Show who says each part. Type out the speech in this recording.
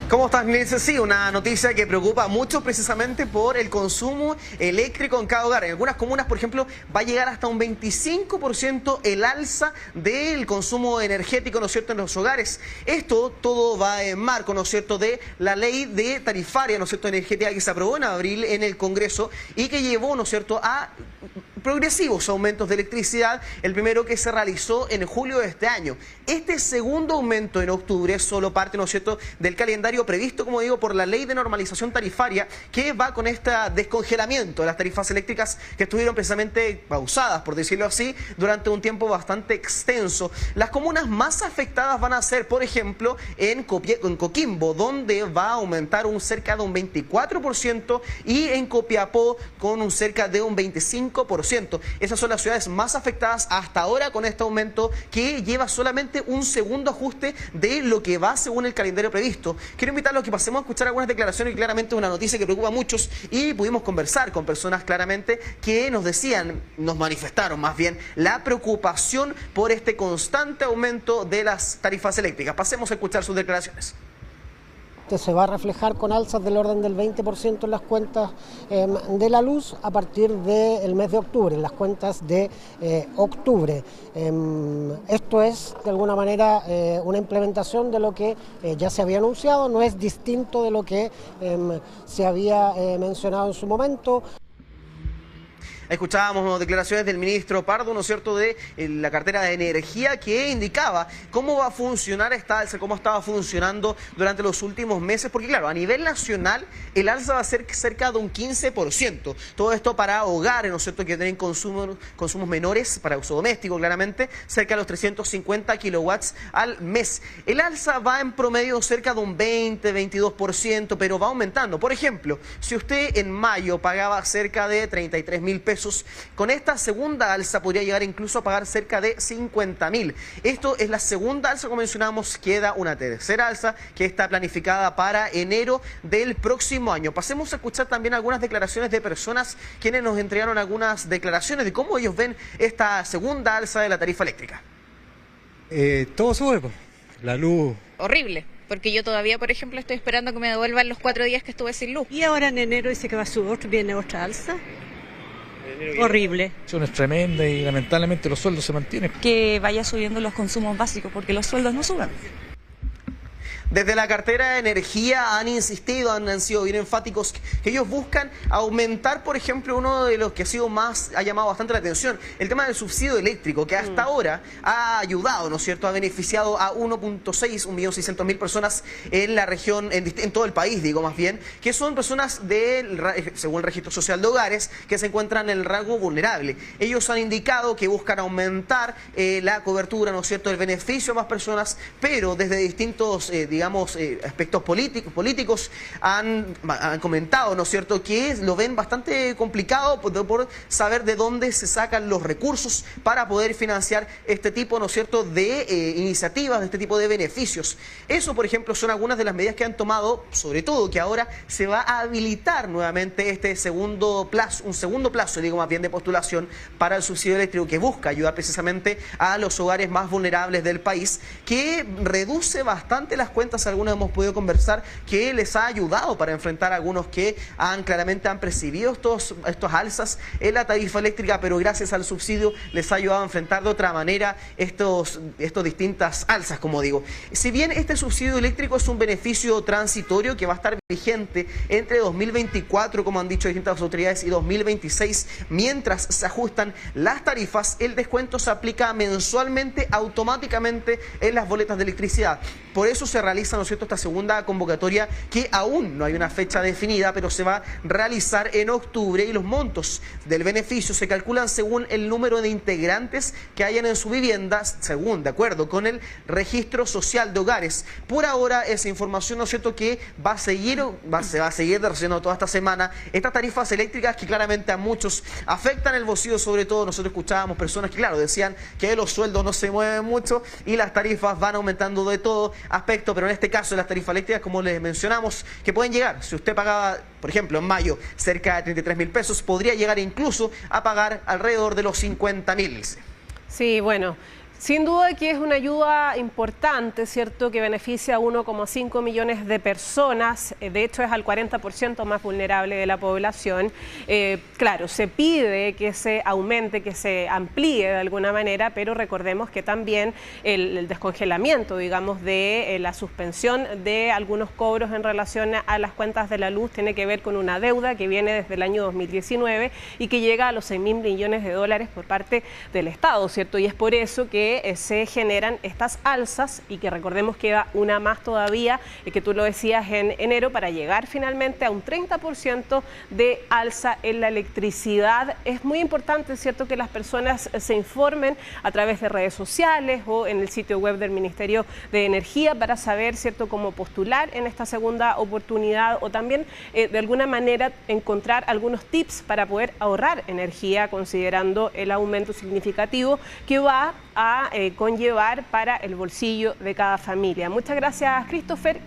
Speaker 1: ¿Cómo estás, Nilce? Sí, una noticia que preocupa mucho precisamente por el consumo eléctrico en cada hogar. En algunas comunas, por ejemplo, va a llegar hasta un 25% el alza del consumo energético, ¿no es cierto?, en los hogares. Esto todo va en marco, ¿no es cierto?, de la ley de tarifaria, ¿no es cierto?, energética que se aprobó en abril en el Congreso y que llevó, ¿no es cierto?, a progresivos aumentos de electricidad, el primero que se realizó en julio de este año. Este segundo aumento en octubre es solo parte, ¿no es cierto?, del calendario previsto, como digo, por la ley de normalización tarifaria, que va con este descongelamiento de las tarifas eléctricas que estuvieron precisamente pausadas, por decirlo así, durante un tiempo bastante extenso. Las comunas más afectadas van a ser, por ejemplo, en Coquimbo, donde va a aumentar cerca de un 24%, y en Copiapó con un cerca de un 25%. Esas son las ciudades más afectadas hasta ahora con este aumento, que lleva solamente un segundo ajuste de lo que va según el calendario previsto. Quiero invitarlos a que pasemos a escuchar algunas declaraciones, que claramente es una noticia que preocupa a muchos, y pudimos conversar con personas claramente que nos decían, nos manifestaron más bien, la preocupación por este constante aumento de las tarifas eléctricas. Pasemos a escuchar sus declaraciones.
Speaker 2: Se va a reflejar con alzas del orden del 20% en las cuentas de la luz a partir del mes de octubre, en las cuentas de octubre. Esto es, de alguna manera, una implementación de lo que ya se había anunciado, no es distinto de lo que se había mencionado en su momento.
Speaker 1: Escuchábamos declaraciones del ministro Pardo, ¿no es cierto?, de la cartera de energía, que indicaba cómo va a funcionar esta alza, cómo estaba funcionando durante los últimos meses, porque claro, a nivel nacional el alza va a ser cerca de un 15%. Todo esto para hogares, ¿no es cierto?, que tienen consumos menores, para uso doméstico claramente, cerca de los 350 kilowatts al mes. El alza va en promedio cerca de un 20-22%, pero va aumentando. Por ejemplo, si usted en mayo pagaba cerca de 33.000 pesos, con esta segunda alza podría llegar incluso a pagar cerca de 50.000. Esto es la segunda alza, como mencionamos. Queda una tercera alza que está planificada para enero del próximo año. Pasemos a escuchar también algunas declaraciones de personas quienes nos entregaron algunas declaraciones de cómo ellos ven esta segunda alza de la tarifa eléctrica.
Speaker 3: Todo sube, pues. La luz.
Speaker 4: Horrible, porque yo todavía, por ejemplo, estoy esperando que me devuelvan los 4 días que estuve sin luz.
Speaker 5: Y ahora en enero dice que va a subir, viene otra alza. Horrible.
Speaker 3: Es tremenda y lamentablemente los sueldos se mantienen.
Speaker 6: Que vaya subiendo los consumos básicos, porque los sueldos no suben.
Speaker 1: Desde la cartera de energía han insistido, han sido bien enfáticos, que ellos buscan aumentar, por ejemplo, uno de los que ha llamado bastante la atención, el tema del subsidio eléctrico, que hasta ahora ha ayudado, ¿no es cierto?, ha beneficiado a 1.600.000 personas en la región, en todo el país, digo más bien, que son personas según el registro social de hogares, que se encuentran en el rango vulnerable. Ellos han indicado que buscan aumentar la cobertura, ¿no es cierto?, el beneficio a más personas, pero desde distintos, aspectos políticos han comentado, ¿no es cierto?, que lo ven bastante complicado por saber de dónde se sacan los recursos para poder financiar este tipo, ¿no es cierto?, de iniciativas, de este tipo de beneficios. Eso, por ejemplo, son algunas de las medidas que han tomado, sobre todo que ahora se va a habilitar nuevamente un segundo plazo, digo más bien, de postulación para el subsidio eléctrico, que busca ayudar precisamente a los hogares más vulnerables del país, que reduce bastante las cuentas. Algunos hemos podido conversar que les ha ayudado para enfrentar a algunos que claramente han percibido estos alzas en la tarifa eléctrica, pero gracias al subsidio les ha ayudado a enfrentar de otra manera estos distintas alzas, como digo. Si bien este subsidio eléctrico es un beneficio transitorio que va a estar vigente entre 2024, como han dicho distintas autoridades, y 2026, mientras se ajustan las tarifas, el descuento se aplica mensualmente, automáticamente, en las boletas de electricidad. Por eso se realiza, ¿no es cierto?, esta segunda convocatoria, que aún no hay una fecha definida, pero se va a realizar en octubre, y los montos del beneficio se calculan según el número de integrantes que hayan en su vivienda, de acuerdo con el registro social de hogares. Por ahora, esa información, ¿no es cierto?, que se va a seguir desarrollando toda esta semana. Estas tarifas eléctricas que claramente a muchos afectan el bolsillo, sobre todo. Nosotros escuchábamos personas que, claro, decían que los sueldos no se mueven mucho y las tarifas van aumentando de todo aspecto, pero en este caso las tarifas eléctricas, como les mencionamos, que pueden llegar, si usted pagaba, por ejemplo, en mayo cerca de 33.000 pesos, podría llegar incluso a pagar alrededor de los 50.000.
Speaker 7: Sí, bueno, Sin duda que es una ayuda importante, ¿cierto?, que beneficia a 1,5 millones de personas, de hecho es al 40% más vulnerable de la población. Claro, se pide que se aumente, que se amplíe de alguna manera, pero recordemos que también el descongelamiento, digamos, de la suspensión de algunos cobros en relación a las cuentas de la luz tiene que ver con una deuda que viene desde el año 2019 y que llega a los 6.000 millones de dólares por parte del Estado, ¿cierto? Y es por eso que se generan estas alzas y que recordemos queda una más todavía, que tú lo decías en enero, para llegar finalmente a un 30% de alza en la electricidad. Es muy importante, ¿cierto?, que las personas se informen a través de redes sociales o en el sitio web del Ministerio de Energía para saber, ¿cierto?, cómo postular en esta segunda oportunidad o también de alguna manera encontrar algunos tips para poder ahorrar energía considerando el aumento significativo que va a conllevar para el bolsillo de cada familia. Muchas gracias, Christopher.